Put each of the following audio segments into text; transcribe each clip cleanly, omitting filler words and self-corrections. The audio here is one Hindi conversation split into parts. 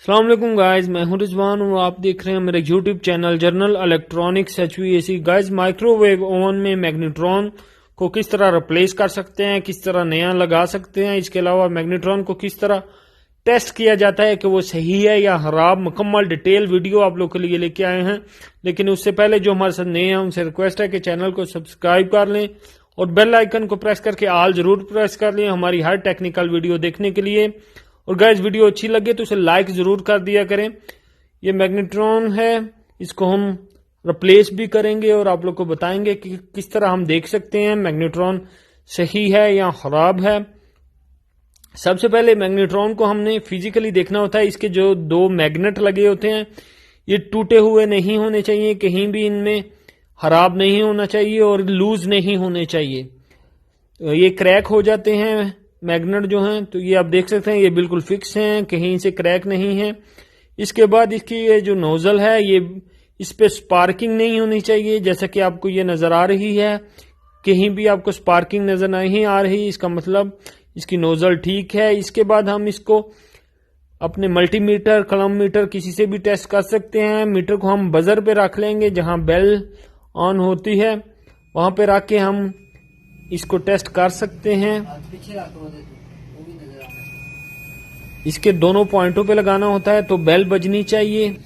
अस्सलाम वालेकुम गाइस, मैं हूं रिजवान और आप देख रहे हैं मेरे YouTube channel journal electronics HVAC। Guys, microwave oven में मैग्नेट्रॉन को किस तरह रिप्लेस कर सकते हैं, किस तरह नया लगा सकते हैं, इसके अलावा मैग्नेट्रॉन को किस तरह टेस्ट किया जाता है कि वो सही है या खराब, मुकम्मल डिटेल वीडियो आप लोग के लिए लेके आए हैं। लेकिन उससे पहले जो हमारे साथ नए हैं उनसे रिक्वेस्ट है कि चैनल को सब्सक्राइब कर लें और बेल आइकन को प्रेस करके ऑल जरूर प्रेस कर लें हमारी हर टेक्निकल वीडियो देखने के लिए। और गाइस, वीडियो अच्छी लगे तो उसे लाइक जरूर कर दिया करें। ये मैग्नेट्रॉन है, इसको हम रिप्लेस भी करेंगे और आप लोग को बताएंगे कि किस तरह हम देख सकते हैं मैग्नेट्रॉन सही है या खराब है। सबसे पहले मैग्नेट्रॉन को हमने फिजिकली देखना होता है। इसके जो दो मैग्नेट लगे होते हैं ये टूटे हुए नहीं होने चाहिए, कहीं भी इनमें खराब नहीं होना चाहिए और लूज नहीं होने चाहिए। तो ये क्रैक हो जाते हैं मैग्नेट जो हैं, तो ये आप देख सकते हैं ये बिल्कुल फिक्स हैं, कहीं से क्रैक नहीं है। इसके बाद इसकी ये जो नोजल है ये इस पे स्पार्किंग नहीं होनी चाहिए, जैसा कि आपको ये नजर आ रही है। कहीं भी आपको स्पार्किंग नजर नहीं आ रही, इसका मतलब इसकी नोजल ठीक है। इसके बाद हम इसको अपने मल्टीमीटर, कलममीटर किसी से भी टेस्ट कर सकते हैं। मीटर को हम बजर पे रख लेंगे, जहां बेल ऑन होती है वहां पे रख के हम इसको टेस्ट कर सकते हैं। इसके दोनों पॉइंटों पे लगाना होता है तो बेल बजनी चाहिए।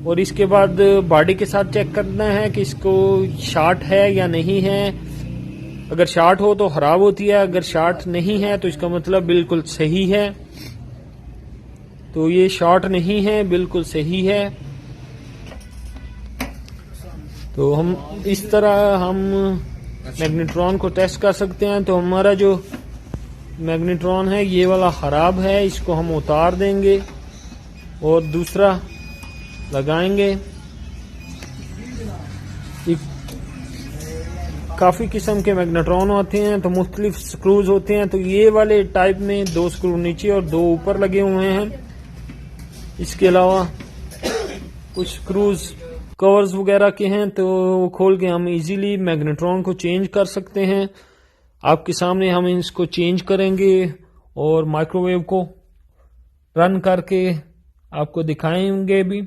और इसके बाद बॉडी के साथ चेक करना है कि इसको शॉर्ट है या नहीं है। अगर शॉर्ट हो तो खराब होती है, अगर शॉर्ट नहीं है तो इसका मतलब बिल्कुल सही है। तो ये शॉर्ट नहीं है, बिल्कुल सही है। तो हम इस तरह हम मैग्नेट्रॉन को टेस्ट कर सकते हैं। तो हमारा जो मैग्नेट्रॉन है ये वाला खराब है, इसको हम उतार देंगे और दूसरा लगाएंगे। काफी किस्म के मैग्नेट्रॉन होते हैं, तो मुख्तलिफ स्क्रूज होते हैं। तो ये वाले टाइप में 2 स्क्रू नीचे और 2 ऊपर लगे हुए हैं। इसके अलावा कुछ स्क्रूज कवर्स वगैरह के हैं, तो वो खोल के हम इजीली मैग्नेट्रॉन को चेंज कर सकते हैं। आपके सामने हम इसको चेंज करेंगे और माइक्रोवेव को रन करके आपको दिखाएंगे भी।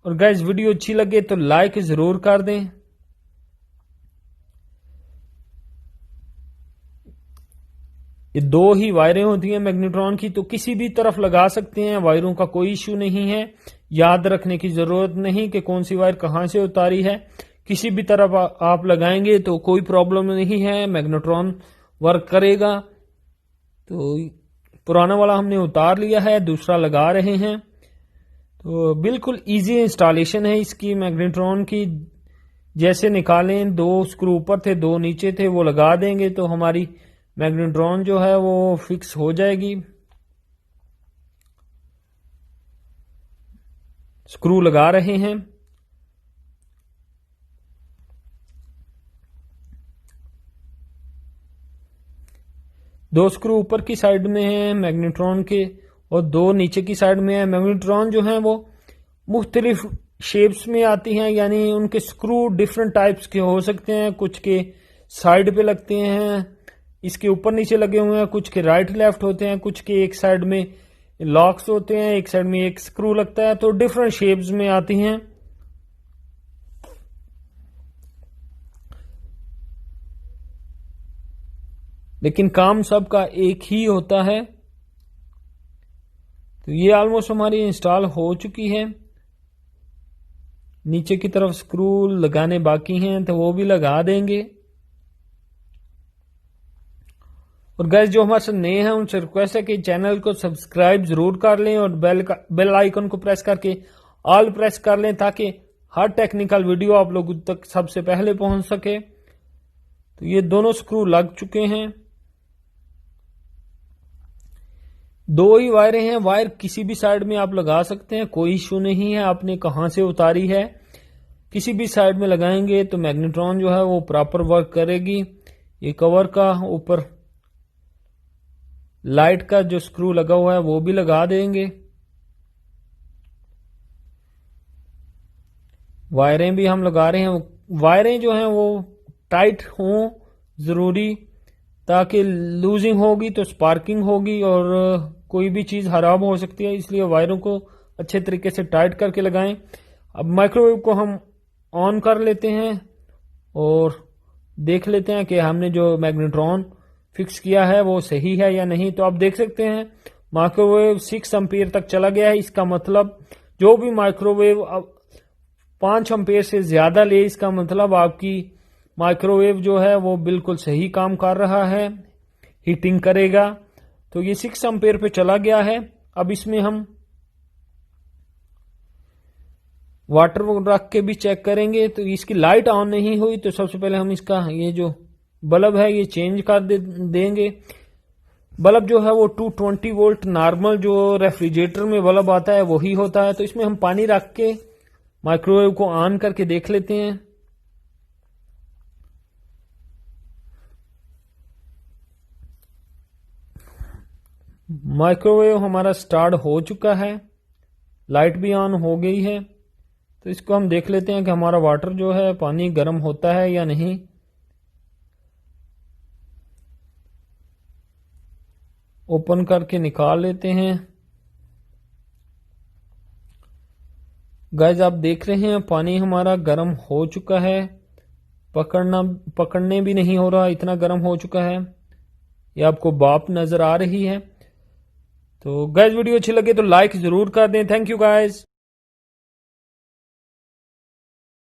और गाइस, वीडियो अच्छी लगे तो लाइक जरूर कर दें। ये 2 ही वायरें होती हैं मैग्नेट्रॉन की, तो किसी भी तरफ लगा सकते हैं, वायरों का कोई इश्यू नहीं है। याद रखने की जरूरत नहीं कि कौन सी वायर कहां से उतारी है, किसी भी तरफ आप लगाएंगे तो कोई प्रॉब्लम नहीं है, मैग्नेट्रॉन वर्क करेगा। तो पुराना वाला हमने उतार लिया है, दूसरा लगा रहे हैं। तो बिल्कुल इजी इंस्टॉलेशन है इसकी मैग्नेट्रॉन की। जैसे निकालें, 2 स्क्रू ऊपर थे 2 नीचे थे, वो लगा देंगे तो हमारी मैग्नेट्रॉन जो है वो फिक्स हो जाएगी। स्क्रू लगा रहे हैं। दो स्क्रू ऊपर की साइड में है मैग्नेट्रॉन के और 2 नीचे की साइड में है। मैग्नेट्रॉन जो है वो मुख्तलिफ शेप्स में आती हैं, यानी उनके स्क्रू डिफरेंट टाइप्स के हो सकते हैं। कुछ के साइड पे लगते हैं, इसके ऊपर नीचे लगे हुए हैं, कुछ के राइट लेफ्ट होते हैं, कुछ के एक साइड में लॉक्स होते हैं, एक साइड में एक स्क्रू लगता है। तो डिफरेंट शेप्स में आती हैं। लेकिन काम सबका एक ही होता है। तो ये ऑलमोस्ट हमारी इंस्टॉल हो चुकी है। नीचे की तरफ स्क्रू लगाने बाकी हैं तो वो भी लगा देंगे। और गाइस, जो हमारे साथ नए हैं उनसे रिक्वेस्ट है कि चैनल को सब्सक्राइब जरूर कर लें और बेल आइकन को प्रेस करके ऑल प्रेस कर लें ताकि हर टेक्निकल वीडियो आप लोगों तक सबसे पहले पहुंच सके। तो ये दोनों स्क्रू लग चुके हैं। 2 ही वायरें हैं, वायर किसी भी साइड में आप लगा सकते हैं, कोई इश्यू नहीं है आपने कहां से उतारी है। किसी भी साइड में लगाएंगे तो मैग्नेट्रॉन जो है वो प्रॉपर वर्क करेगी। ये कवर का ऊपर लाइट का जो स्क्रू लगा हुआ है वो भी लगा देंगे। वायरें भी हम लगा रहे हैं। वायरें जो हैं वो टाइट हों जरूरी, ताकि लूजिंग होगी तो स्पार्किंग होगी और कोई भी चीज़ खराब हो सकती है, इसलिए वायरों को अच्छे तरीके से टाइट करके लगाएं। अब माइक्रोवेव को हम ऑन कर लेते हैं और देख लेते हैं कि हमने जो मैग्नेट्रॉन फिक्स किया है वो सही है या नहीं। तो आप देख सकते हैं माइक्रोवेव 6 एम्पीयर तक चला गया है। इसका मतलब जो भी माइक्रोवेव 5 एम्पीयर से ज्यादा ले, इसका मतलब आपकी माइक्रोवेव जो है वो बिल्कुल सही काम कर रहा है, हीटिंग करेगा। तो ये 6 एम्पीयर पे चला गया है। अब इसमें हम वाटर रख के भी चेक करेंगे। तो इसकी लाइट ऑन नहीं हुई, तो सबसे पहले हम इसका ये जो बल्ब है ये चेंज कर देंगे। बल्ब जो है वो 220 वोल्ट नॉर्मल जो रेफ्रिजरेटर में बल्ब आता है वही होता है। तो इसमें हम पानी रख के माइक्रोवेव को ऑन करके देख लेते हैं। माइक्रोवेव हमारा स्टार्ट हो चुका है, लाइट भी ऑन हो गई है। तो इसको हम देख लेते हैं कि हमारा वाटर जो है पानी गर्म होता है या नहीं। ओपन करके निकाल लेते हैं। गाइस आप देख रहे हैं पानी हमारा गर्म हो चुका है, पकड़ने भी नहीं हो रहा, इतना गर्म हो चुका है। ये आपको भाप नजर आ रही है। तो गाइस वीडियो अच्छी लगे तो लाइक जरूर कर दें। Thank you guys.